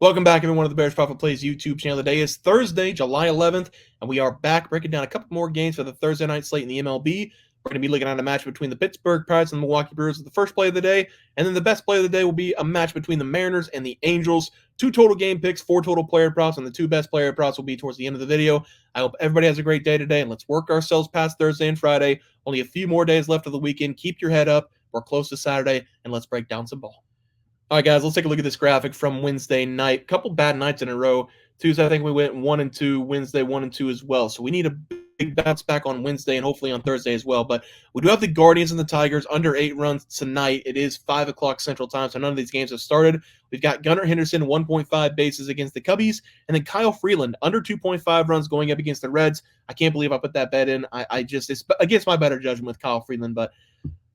Welcome back, everyone, to the Bears Profit Plays YouTube channel. Today is Thursday, July 11th, and we are back breaking down a couple more games for the Thursday night slate in the MLB. We're going to be looking at a match between the Pittsburgh Pirates and the Milwaukee Brewers as the first play of the day, and then the best play of the day will be a match between the Mariners and the Angels. 2 total game picks, 4 total player props, and the 2 best player props will be towards the end of the video. I hope everybody has a great day today, and let's work ourselves past Thursday and Friday. Only a few more days left of the weekend. Keep your head up. We're close to Saturday, and let's break down some ball. All right, guys, let's take a look at this graphic from Wednesday night. Couple bad nights in a row. Tuesday, I think we went 1-2. Wednesday, 1-2 as well. So we need a big bounce back on Wednesday and hopefully on Thursday as well. But we do have the Guardians and the Tigers under 8 runs tonight. It is 5 o'clock Central Time, so none of these games have started. We've got Gunnar Henderson, 1.5 bases against the Cubbies, and then Kyle Freeland, under 2.5 runs going up against the Reds. I can't believe I put that bet in. It's against my better judgment with Kyle Freeland, but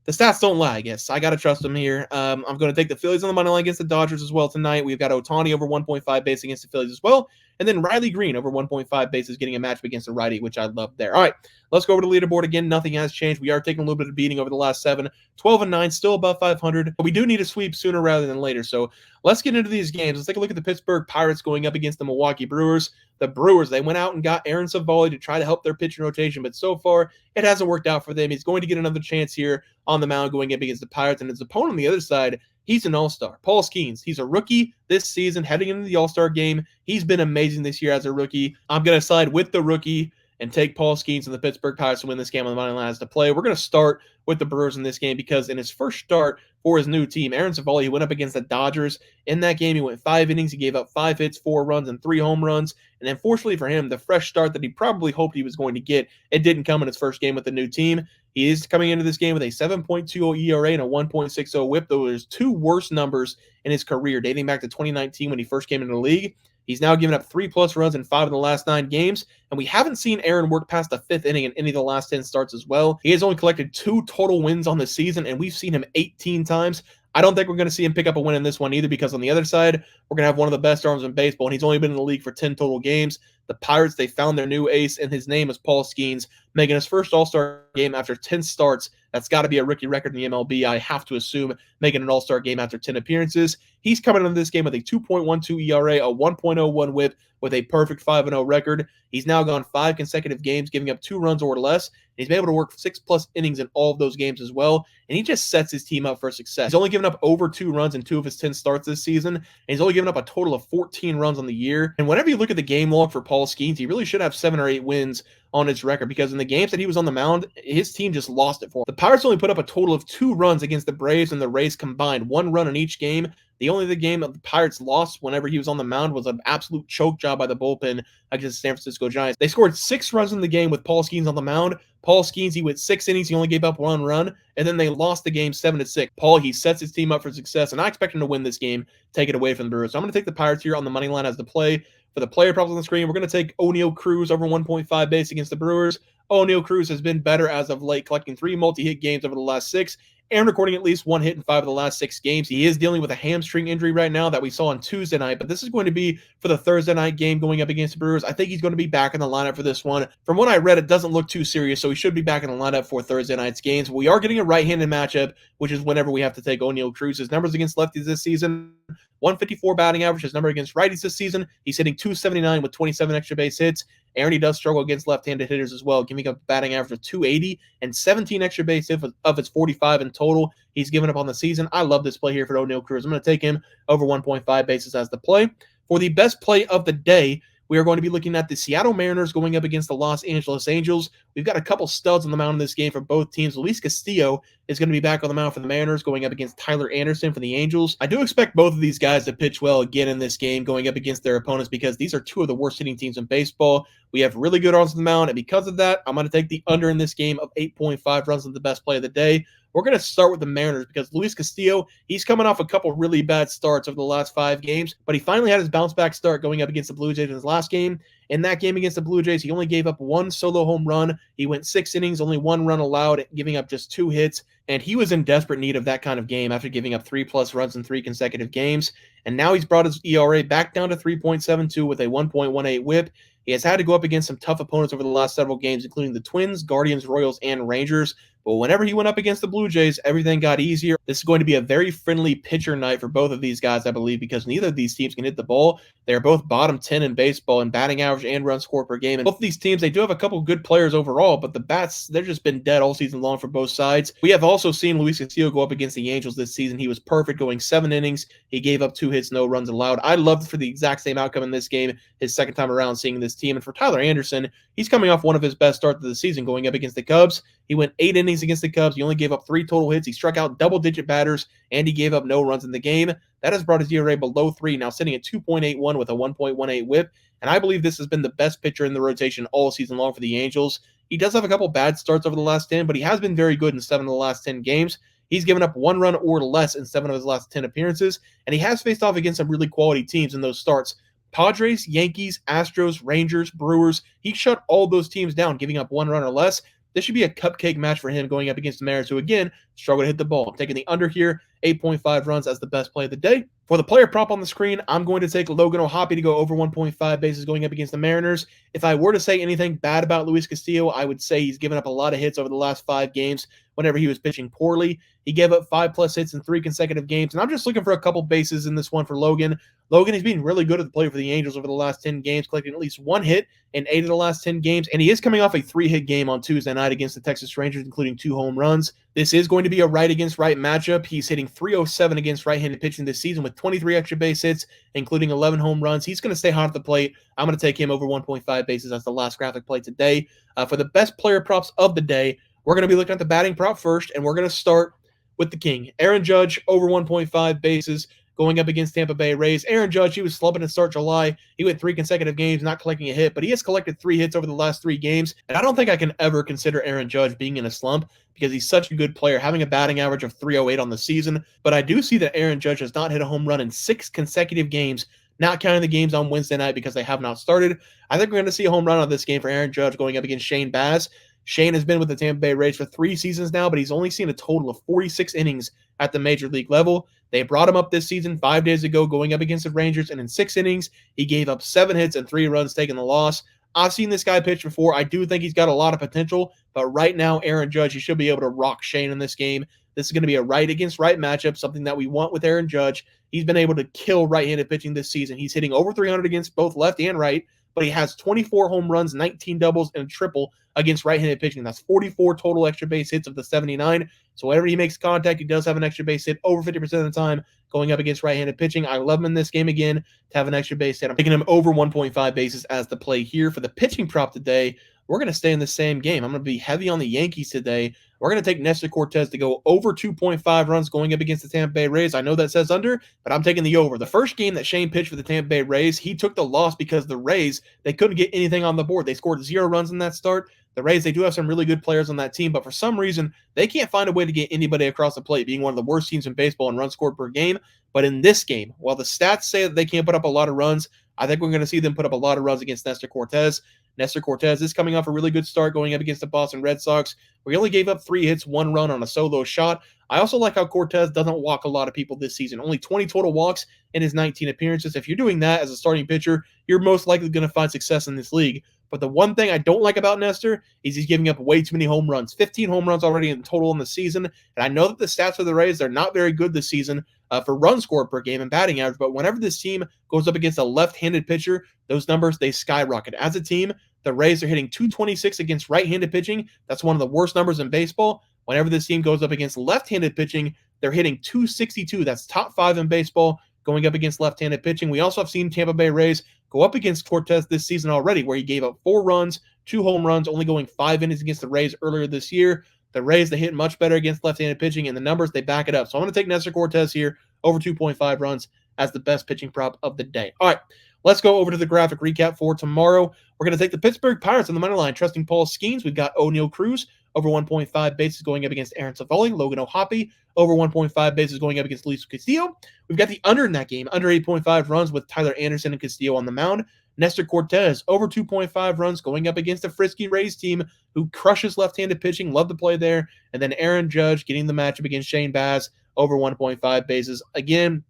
the stats don't lie, I guess. I got to trust them here. I'm going to take the Phillies on the money line against the Dodgers as well tonight. We've got Ohtani over 1.5 base against the Phillies as well. And then Riley Green over 1.5 bases getting a matchup against a righty, which I love there. All right, let's go over to the leaderboard again. Nothing has changed. We are taking a little bit of beating over the last 7. 12-9, still above 500. But we do need a sweep sooner rather than later. So let's get into these games. Let's take a look at the Pittsburgh Pirates going up against the Milwaukee Brewers. The Brewers, they went out and got Aaron Savali to try to help their pitching rotation, but so far it hasn't worked out for them. He's going to get another chance here on the mound going up against the Pirates, and his opponent on the other side, he's an all-star. Paul Skeens, he's a rookie this season heading into the all-star game. He's been amazing this year as a rookie. I'm going to side with the rookie and take Paul Skeens and the Pittsburgh Pirates to win this game on the money line as to play. We're going to start with the Brewers in this game because in his first start for his new team, Aaron Savali went up against the Dodgers. In that game, he went 5 innings. He gave up 5 hits, 4 runs, and 3 home runs. And unfortunately for him, the fresh start that he probably hoped he was going to get, it didn't come in his first game with the new team. He is coming into this game with a 7.20 ERA and a 1.60 whip. Those are 2 worst numbers in his career, dating back to 2019 when he first came into the league. He's now given up 3+ runs in 5 of the last 9 games, and we haven't seen Aaron work past the 5th inning in any of the last 10 starts as well. He has only collected 2 total wins on the season, and we've seen him 18 times. I don't think we're going to see him pick up a win in this one either because on the other side, we're going to have one of the best arms in baseball, and he's only been in the league for 10 total games. The Pirates, they found their new ace, and his name is Paul Skeens, making his first All-Star game after 10 starts. That's got to be a rookie record in the MLB, I have to assume, making an All-Star game after 10 appearances. He's coming into this game with a 2.12 ERA, a 1.01 whip, with a perfect 5-0 record. He's now gone 5 consecutive games, giving up 2 runs or less. He's been able to work 6+ innings in all of those games as well, and he just sets his team up for success. He's only given up over 2 runs in 2 of his 10 starts this season, and he's only given up a total of 14 runs on the year. And whenever you look at the game log for Paul Skeens, he really should have 7 or 8 wins on his record because in the games that he was on the mound, his team just lost it for him. The Pirates only put up a total of 2 runs against the Braves and the Rays combined, 1 run in each game. The game that the Pirates lost whenever he was on the mound was an absolute choke job by the bullpen against the San Francisco Giants. They scored 6 runs in the game with Paul Skeens on the mound. Paul Skeens, he went 6 innings. He only gave up 1 run, and then they lost the game 7-6. Paul, he sets his team up for success, and I expect him to win this game, take it away from the Brewers. So I'm going to take the Pirates here on the money line as the play. For the player props on the screen, we're going to take O'Neal Cruz over 1.5 base against the Brewers. O'Neal Cruz has been better as of late, collecting 3 multi-hit games over the last 6 and recording at least 1 hit in 5 of the last 6 games. He is dealing with a hamstring injury right now that we saw on Tuesday night, but this is going to be for the Thursday night game going up against the Brewers. I think he's going to be back in the lineup for this one. From what I read, it doesn't look too serious, so he should be back in the lineup for Thursday night's games. We are getting a right-handed matchup, which is whenever we have to take O'Neal Cruz. His numbers against lefties this season, 154 batting average. His number against righties this season, he's hitting 279 with 27 extra base hits. Aaron, he does struggle against left-handed hitters as well, giving up a batting average of 280 and 17 extra base hits of his 45 in total. He's given up on the season. I love this play here for O'Neal Cruz. I'm going to take him over 1.5 bases as the play. For the best play of the day, we are going to be looking at the Seattle Mariners going up against the Los Angeles Angels. We've got a couple studs on the mound in this game for both teams. Luis Castillo is going to be back on the mound for the Mariners, going up against Tyler Anderson for the Angels. I do expect both of these guys to pitch well again in this game, going up against their opponents, because these are 2 of the worst hitting teams in baseball. We have really good arms on the mound, and because of that, I'm going to take the under in this game of 8.5 runs as the best play of the day. We're going to start with the Mariners because Luis Castillo, he's coming off a couple really bad starts over the last 5 games, but he finally had his bounce-back start going up against the Blue Jays in his last game. In that game against the Blue Jays, he only gave up 1 solo home run. He went 6 innings, only 1 run allowed, giving up just 2 hits, and he was in desperate need of that kind of game after giving up 3+ runs in 3 consecutive games. And now he's brought his ERA back down to 3.72 with a 1.18 whip. He has had to go up against some tough opponents over the last several games, including the Twins, Guardians, Royals, and Rangers. But whenever he went up against the Blue Jays, everything got easier. This is going to be a very friendly pitcher night for both of these guys, I believe, because neither of these teams can hit the ball. They're both bottom 10 in baseball in batting average and runs scored per game. And both of these teams, they do have a couple good players overall, but the bats, they've just been dead all season long for both sides. We have also seen Luis Castillo go up against the Angels this season. He was perfect, going 7 innings. He gave up 2 hits, no runs allowed. I loved for the exact same outcome in this game, his second time around seeing this team. And for Tyler Anderson, he's coming off one of his best starts of the season going up against the Cubs. He went 8 innings against the Cubs. He only gave up 3 total hits. He struck out double-digit batters, and he gave up no runs in the game. That has brought his ERA below 3, now sitting at 2.81 with a 1.18 whip. And I believe this has been the best pitcher in the rotation all season long for the Angels. He does have a couple bad starts over the last 10, but he has been very good in 7 of the last 10 games. He's given up 1 run or less in 7 of his last 10 appearances, and he has faced off against some really quality teams in those starts. Padres, Yankees, Astros, Rangers, Brewers. He shut all those teams down, giving up 1 run or less. This should be a cupcake match for him going up against the Mariners, who, again, struggle to hit the ball. I'm taking the under here, 8.5 runs as the best play of the day. For the player prop on the screen, I'm going to take Logan O'Hoppe to go over 1.5 bases going up against the Mariners. If I were to say anything bad about Luis Castillo, I would say he's given up a lot of hits over the last 5 games whenever he was pitching poorly. He gave up 5+ hits in 3 consecutive games, and I'm just looking for a couple bases in this one for Logan. Logan has been really good at the plate for the Angels over the last 10 games, collecting at least 1 hit in 8 of the last 10 games, and he is coming off a 3-hit game on Tuesday night against the Texas Rangers, including 2 home runs. This is going to be a right against right matchup. He's hitting .307 against right-handed pitching this season with 23 extra base hits, including 11 home runs. He's going to stay hot at the plate. I'm going to take him over 1.5 bases as the last graphic play today. For the best player props of the day, we're going to be looking at the batting prop first, and we're going to start with the king. Aaron Judge over 1.5 bases going up against Tampa Bay Rays. Aaron Judge, he was slumping to start July. He went 3 consecutive games not collecting a hit, but he has collected 3 hits over the last 3 games. And I don't think I can ever consider Aaron Judge being in a slump because he's such a good player, having a batting average of .308 on the season. But I do see that Aaron Judge has not hit a home run in 6 consecutive games, not counting the games on Wednesday night because they have not started. I think we're going to see a home run on this game for Aaron Judge going up against Shane Baz. Shane has been with the Tampa Bay Rays for 3 seasons now, but he's only seen a total of 46 innings at the major league level. They brought him up this season 5 days ago going up against the Rangers, and in 6 innings, he gave up 7 hits and 3 runs, taking the loss. I've seen this guy pitch before. I do think he's got a lot of potential, but right now, Aaron Judge, he should be able to rock Shane in this game. This is going to be a right against right matchup, something that we want with Aaron Judge. He's been able to kill right-handed pitching this season. He's hitting over .300 against both left and right, but he has 24 home runs, 19 doubles, and a triple against right-handed pitching. That's 44 total extra base hits of the 79. So whenever he makes contact, he does have an extra base hit over 50% of the time going up against right-handed pitching. I love him in this game again to have an extra base hit. I'm taking him over 1.5 bases as the play here. For the pitching prop today, we're going to stay in the same game. I'm going to be heavy on the Yankees today. We're going to take Nestor Cortez to go over 2.5 runs going up against the Tampa Bay Rays. I know that says under, but I'm taking the over. The first game that Shane pitched for the Tampa Bay Rays, he took the loss because the Rays, they couldn't get anything on the board. They scored 0 runs in that start. The Rays, they do have some really good players on that team, but for some reason, they can't find a way to get anybody across the plate, being one of the worst teams in baseball in runs scored per game. But in this game, while the stats say that they can't put up a lot of runs, I think we're going to see them put up a lot of runs against Nestor Cortez. Nestor Cortez is coming off a really good start going up against the Boston Red Sox, where he only gave up 3 hits, 1 run on a solo shot. I also like how Cortez doesn't walk a lot of people this season. Only 20 total walks in his 19 appearances. If you're doing that as a starting pitcher, you're most likely going to find success in this league. But the one thing I don't like about Nestor is he's giving up way too many home runs. 15 home runs already in total in the season. And I know that the stats for the Rays, they're not very good this season for runs scored per game and batting average. But whenever this team goes up against a left-handed pitcher, those numbers, they skyrocket. As a team, the Rays are hitting .226 against right-handed pitching. That's one of the worst numbers in baseball. Whenever this team goes up against left-handed pitching, they're hitting .262. That's top 5 in baseball going up against left-handed pitching. We also have seen Tampa Bay Rays go up against Cortez this season already, where he gave up 4 runs, 2 home runs, only going 5 innings against the Rays earlier this year. The Rays, they hit much better against left-handed pitching, and the numbers, they back it up. So I'm going to take Nestor Cortez here over 2.5 runs as the best pitching prop of the day. All right, let's go over to the graphic recap for tomorrow. We're going to take the Pittsburgh Pirates on the money line, trusting Paul Skeens. We've got O'Neal Cruz over 1.5 bases going up against Aaron Civale. Logan O'Hoppe over 1.5 bases going up against Luis Castillo. We've got the under in that game, under 8.5 runs with Tyler Anderson and Castillo on the mound. Nestor Cortez over 2.5 runs going up against a frisky Rays team who crushes left-handed pitching. Love the play there. And then Aaron Judge getting the matchup against Shane Baz over 1.5 bases. Again,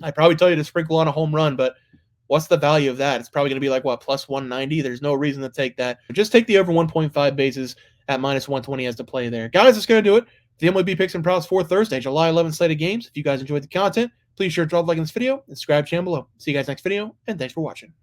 I'd probably tell you to sprinkle on a home run, but what's the value of that? It's probably going to be like, what, plus 190? There's no reason to take that. Just take the over 1.5 bases at -120 as the play there. Guys, that's going to do it. The MLB picks and props for Thursday, July 11th slate of games. If you guys enjoyed the content, please sure to drop a like in this video and subscribe to the channel below. See you guys next video, and thanks for watching.